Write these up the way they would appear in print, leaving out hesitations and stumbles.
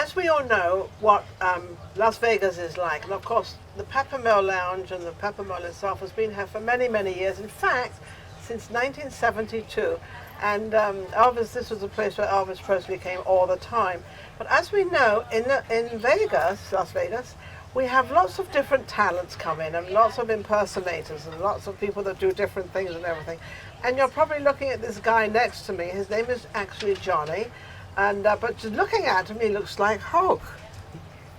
as we all know what Las Vegas is like, and of course the Peppermill Lounge and the Peppermill itself has been here for many, many years. In fact, since 1972. And Elvis, this was a place where Elvis Presley came all the time. But as we know, in Vegas, Las Vegas, we have lots of different talents come in, and lots of impersonators, and lots of people that do different things and everything. And you're probably looking at this guy next to me. His name is actually Johnny, and but just looking at him, he looks like Hulk.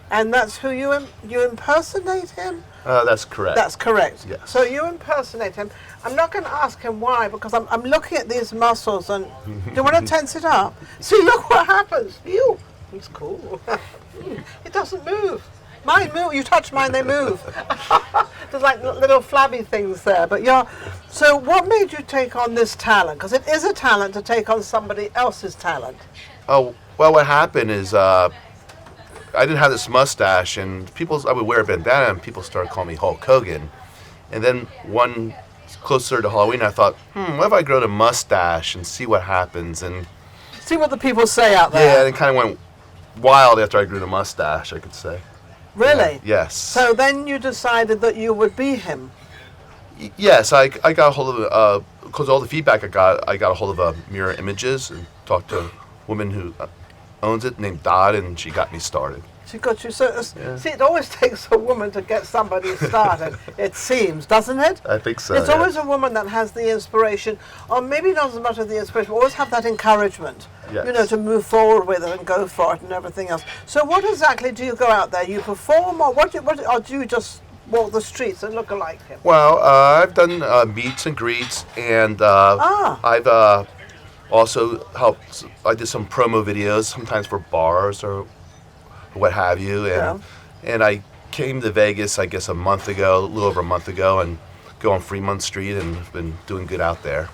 And that's who you impersonate him? That's correct. That's correct. Yes. So you impersonate him. I'm not going to ask him why, because I'm looking at these muscles, and do you want to tense it up? See, look what happens. Ew, he's cool. It doesn't move. Mine move. You touch mine, they move. There's like little flabby things there. But so what made you take on this talent? Because it is a talent to take on somebody else's talent. Oh, well, what happened is I didn't have this mustache, and I would wear a bandana, and people started calling me Hulk Hogan. And then one closer to Halloween, I thought, what if I grow a mustache and see what happens, and see what the people say out there. Yeah, and it kind of went wild after I grew the mustache, I could say. Really? Yeah, yes. So then you decided that you would be him. Yes, I got a hold of because all the feedback I got a hold of Mirror Images and talked to a woman who owns it named Dodd, and she got me started. She got you. So, see, it always takes a woman to get somebody started, it seems, doesn't it? I think so. It's always a woman that has the inspiration, or maybe not as much of the inspiration, but always have that encouragement, yes. To move forward with it and go for it and everything else. So what exactly do you go out there? You perform, or or do you just walk the streets and look like him? Well, I've done meets and greets, and I've also helped. I did some promo videos, sometimes for bars or what have you, and I came to Vegas, I guess, a little over a month ago, and go on Fremont Street, and have been doing good out there.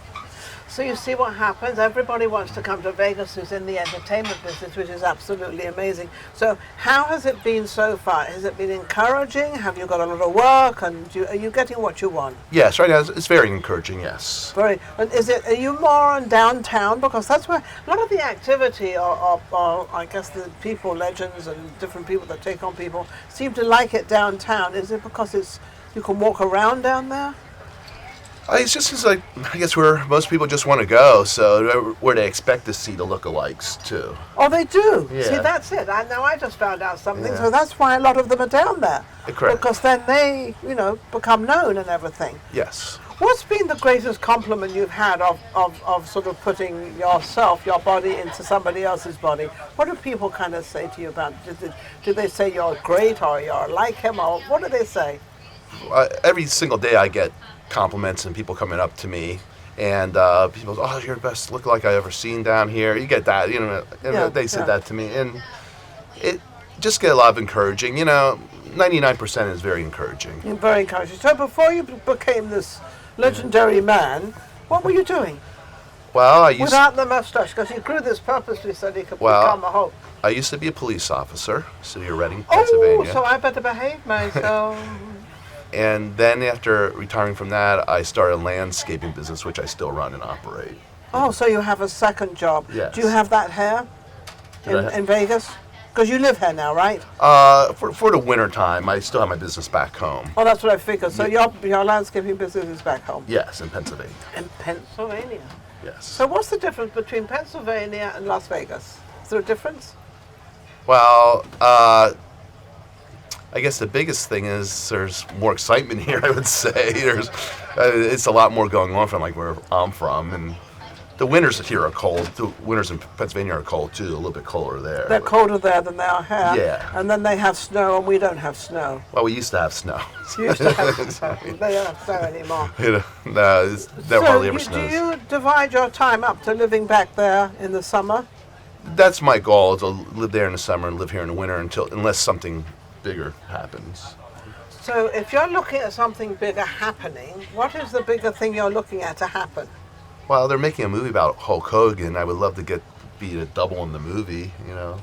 So you see what happens. Everybody wants to come to Vegas who's in the entertainment business, which is absolutely amazing. So how has it been so far? Has it been encouraging? Have you got a lot of work? And are you getting what you want? Yes, right now it's very encouraging, yes. Very. And are you more on downtown? Because that's where a lot of the activity are I guess, the people, legends and different people that take on people seem to like it downtown. Is it because you can walk around down there? It's just like, I guess, where most people just want to go, so where they expect to see the lookalikes, too. Oh, they do? Yeah. See, that's it. Now I just found out something, so that's why a lot of them are down there. Correct. Because then they, become known and everything. Yes. What's been the greatest compliment you've had of sort of putting your body into somebody else's body? What do people kind of say to you about it? Do they say you're great, or you're like him, or what do they say? Every single day I get compliments and people coming up to me, and people, you're the best lookalike I've ever seen down here. You get that, they said that to me, and it just get a lot of encouraging. 99% is very encouraging. Very encouraging. So before you became this legendary man, what were you doing? Well, I used without the mustache, because he grew this purposely so that he could become a Hulk. I used to be a police officer, city of Reading, Pennsylvania. Oh, so I better behave myself. And then after retiring from that, I started a landscaping business, which I still run and operate. Oh, so you have a second job. Yes. Do you have that here in Vegas? Because you live here now, right? For the winter time, I still have my business back home. Oh, that's what I figured. So your landscaping business is back home? Yes, in Pennsylvania. In Pennsylvania? Yes. So what's the difference between Pennsylvania and Las Vegas? Is there a difference? Well, I guess the biggest thing is there's more excitement here, I would say. It's a lot more going on from where I'm from, and the winters here are cold. The winters in Pennsylvania are cold too, a little bit colder there. They're colder there than they are here. Yeah. And then they have snow, and we don't have snow. Well, we used to have snow. You used to have snow. They don't have snow anymore. No, there hardly ever snows. Do you divide your time up to living back there in the summer? That's my goal, to live there in the summer and live here in the winter unless something bigger happens. So if you're looking at something bigger happening, what is the bigger thing you're looking at to happen? Well, they're making a movie about Hulk Hogan. I would love to be a double in the movie,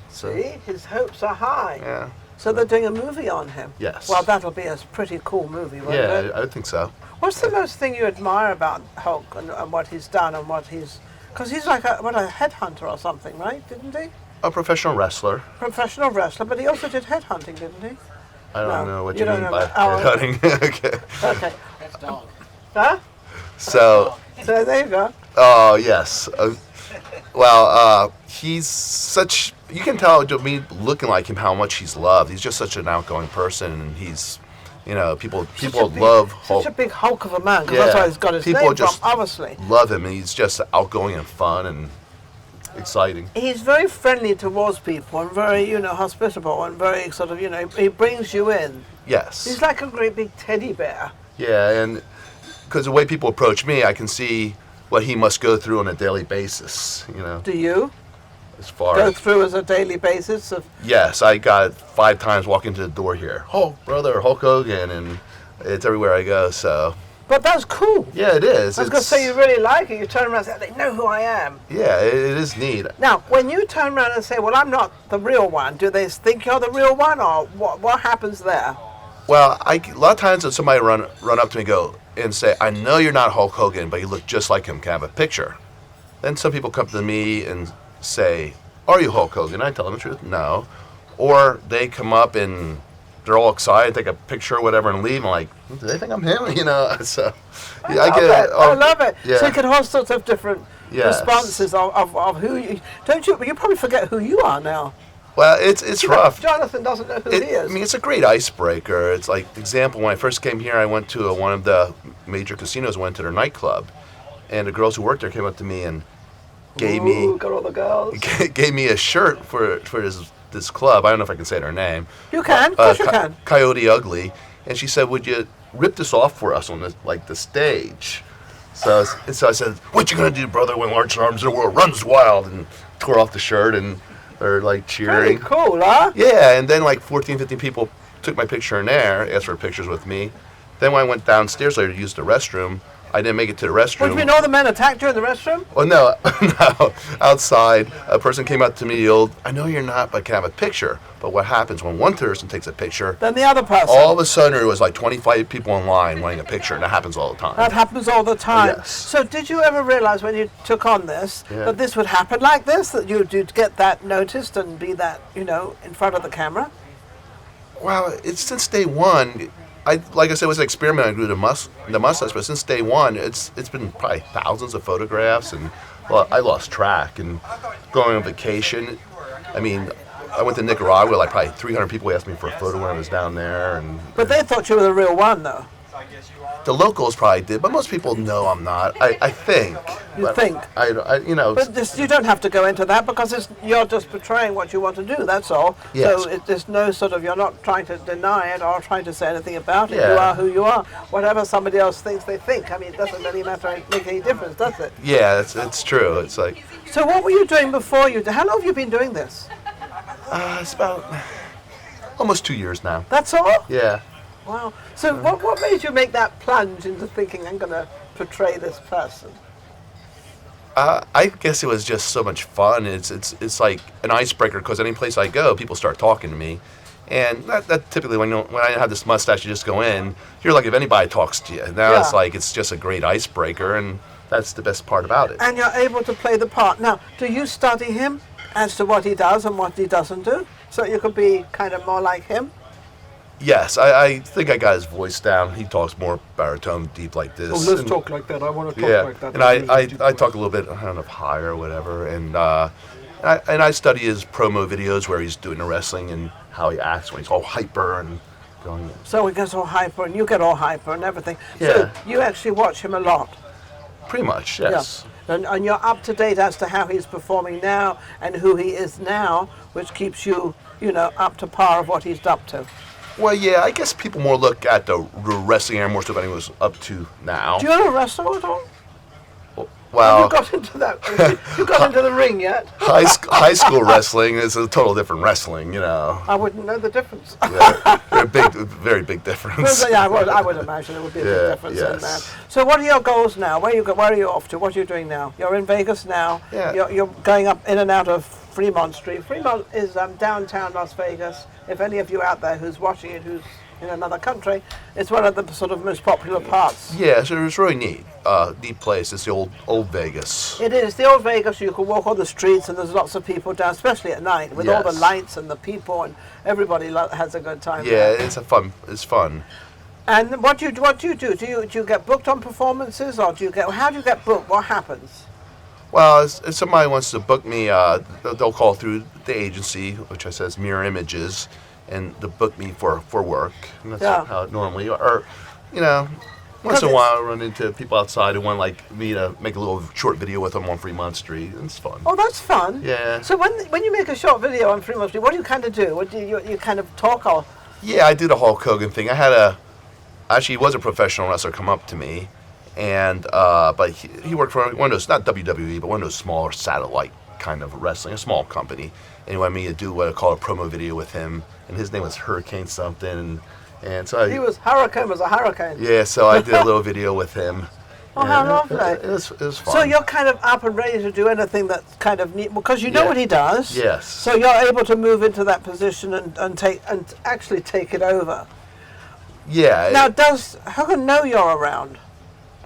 So. See, his hopes are high. Yeah. So they're doing a movie on him? Yes. Well, that'll be a pretty cool movie, won't it? Yeah, I think so. What's the most thing you admire about Hulk and what he's done and what he's... Because he's like a headhunter or something, right? Didn't he? A professional wrestler. Professional wrestler, but he also did headhunting, didn't he? I don't know what you don't mean know by that. headhunting. Okay. Okay. Huh? So there you go. oh, yes. He's such... You can tell, me looking like him, how much he's loved. He's just such an outgoing person, and he's... people love Hulk. Such a big hulk of a man, because that's why he's got his name from, obviously. Love him, and he's just outgoing and fun and exciting. He's very friendly towards people and very, hospitable and very sort of, he brings you in. Yes. He's like a great big teddy bear. Yeah, and because the way people approach me, I can see what he must go through on a daily basis, Do you? As far go through as a daily basis of... Yes, I got 5 times walking to the door here. Hulk, brother, Hulk Hogan, and it's everywhere I go, so... But that's cool. Yeah, it is. I was going to say, you really like it. You turn around and say, they know who I am. Yeah, it is neat. Now, when you turn around and say, well, I'm not the real one, do they think you're the real one, or what happens there? Well, a lot of times when somebody run up to me and go and say, I know you're not Hulk Hogan, but you look just like him. Can I have a picture? Then some people come to me and say, are you Hulk Hogan? I tell them the truth, no. Or they come up and they're all excited, take a picture or whatever and leave. I'm like, do they think I'm him? So I love it. Yeah. So you can have all sorts of different responses of who you... Don't you? You probably forget who you are now. Well, it's rough. Jonathan doesn't know who he is. I mean, it's a great icebreaker. It's like, example, when I first came here, I went to one of the major casinos, went to their nightclub, and the girls who worked there came up to me and gave got all the girls. gave me a shirt for this club. I don't know if I can say their name. You can, of course you can. Coyote Ugly, and she said, "Would you rip this off for us on the stage?" So I said, "What you gonna do, brother, when large arms in the world runs wild?" And tore off the shirt and they're like cheering. Pretty cool, huh? Yeah, and then like 14, 15 people took my picture in there, asked for pictures with me. Then when I went downstairs later to use the restroom, I didn't make it to the restroom. What, do you mean all the men attacked you in the restroom? Well, no, no. Outside, a person came up to me, yelled, I know you're not, but can I have a picture? But what happens when one person takes a picture? Then the other person. All of a sudden, there was like 25 people in line wanting a picture, and that happens all the time. That happens all the time. Yes. So did you ever realize when you took on this that this would happen like this, that you'd get that noticed and be that, in front of the camera? Well, it's since day one. Like I said, it was an experiment. I grew the mustache, but since day one, it's been probably thousands of photographs, and I lost track. And going on vacation, I mean, I went to Nicaragua. Like probably 300 people asked me for a photo when I was down there. But they thought you were the real one, though. The locals probably did, but most people know I'm not. I think. You think? But you don't have to go into that because you're just portraying what you want to do. That's all. Yes. So there's no sort of, you're not trying to deny it or trying to say anything about it. Yeah. You are who you are. Whatever somebody else thinks they think. I mean, it doesn't really make any difference, does it? Yeah, it's true. It's like. So what were you doing before you? How long have you been doing this? It's about almost 2 years now. That's all? Yeah. Wow. So what made you make that plunge into thinking, I'm going to portray this person? I guess it was just so much fun. It's like an icebreaker because any place I go, people start talking to me. And that typically, when I have this mustache, you just go in, you're like if anybody talks to you. Now it's just a great icebreaker, and that's the best part about it. And you're able to play the part. Now, do you study him as to what he does and what he doesn't do? So you could be kind of more like him? Yes, I think I got his voice down. He talks more baritone, deep like this. Oh, let's talk like that. I want to talk like that. And I talk a little bit, I don't know, higher or whatever. And I study his promo videos where he's doing the wrestling and how he acts when he's all hyper and going. So he gets all hyper and you get all hyper and everything. Yeah. So you actually watch him a lot. Pretty much, yes. Yeah. And you're up to date as to how he's performing now and who he is now, which keeps you, up to par of what he's up to. Well, yeah, I guess people more look at the wrestling area more so than he was up to now. Do you ever wrestle at all? Well, have you got into that? You got into the ring yet? High school wrestling is a total different wrestling, I wouldn't know the difference. Yeah, very big difference. Yeah, I would imagine there would be a big difference in that. So what are your goals now? Where are you off to? What are you doing now? You're in Vegas now. Yeah. You're going up in and out of Fremont Street. Fremont is downtown Las Vegas. If any of you out there who's watching it, who's in another country, it's one of the sort of most popular parts. Yeah, so it's really neat. Neat place. It's the old Vegas. It is the old Vegas. You can walk on the streets, and there's lots of people down, especially at night, with all the lights and the people, and everybody has a good time. Yeah, there. It's fun. And what do you do? Do you get booked on performances, or how do you get booked? What happens? Well, if somebody wants to book me, they'll call through the agency, which I says Mirror Images, and they'll book me for work. And that's how it normally, or, once in a while I run into people outside who want me to make a little short video with them on Fremont Street. It's fun. Oh, that's fun. Yeah. So when you make a short video on Fremont Street, what do you kind of do? What do you kind of talk or? Yeah, I do the Hulk Hogan thing. Actually, he was a professional wrestler come up to me. And but he worked for one of those, not WWE, but one of those smaller satellite kind of wrestling, a small company. And he wanted me to do what I call a promo video with him. And his name was Hurricane something. And so Hurricane was a hurricane. Yeah, so I did a little video with him. Oh, how lovely! It was fun. So you're kind of up and ready to do anything that's kind of neat because you know what he does. Yes. So you're able to move into that position and actually take it over. Yeah. Now, does Hogan know you're around?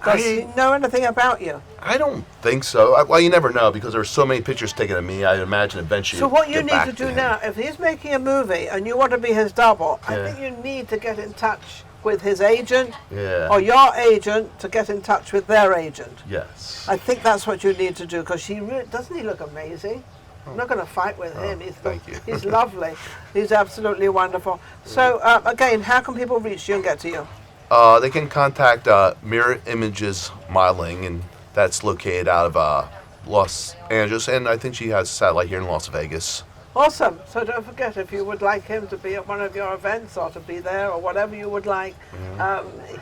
Does he know anything about you? I don't think so. Well, you never know because there's so many pictures taken of me. I imagine eventually. So what you need to do now, if he's making a movie and you want to be his double, I think you need to get in touch with his agent or your agent to get in touch with their agent. Yes. I think that's what you need to do because doesn't he look amazing? I'm not going to fight with him. Thank you. He's lovely. He's absolutely wonderful. So again, how can people reach you and get to you? They can contact Mirror Images Modeling, and that's located out of Los Angeles, and I think she has a satellite here in Las Vegas. Awesome. So don't forget, if you would like him to be at one of your events or to be there or whatever you would like,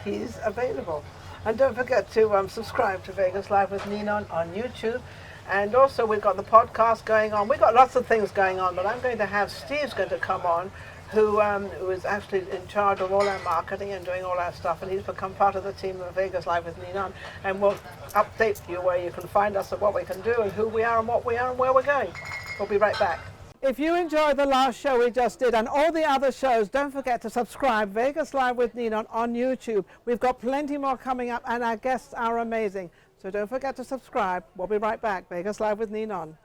he's available. And don't forget to subscribe to Vegas Live with Ninon on YouTube. And also we've got the podcast going on. We've got lots of things going on, but I'm going to have Steve's going to come on, who is actually in charge of all our marketing and doing all our stuff, and he's become part of the team of Vegas Live with Ninon, and we'll update you where you can find us and what we can do and who we are and what we are and where we're going. We'll be right back. If you enjoyed the last show we just did and all the other shows, don't forget to subscribe Vegas Live with Ninon on YouTube. We've got plenty more coming up and our guests are amazing. So don't forget to subscribe. We'll be right back. Vegas Live with Ninon.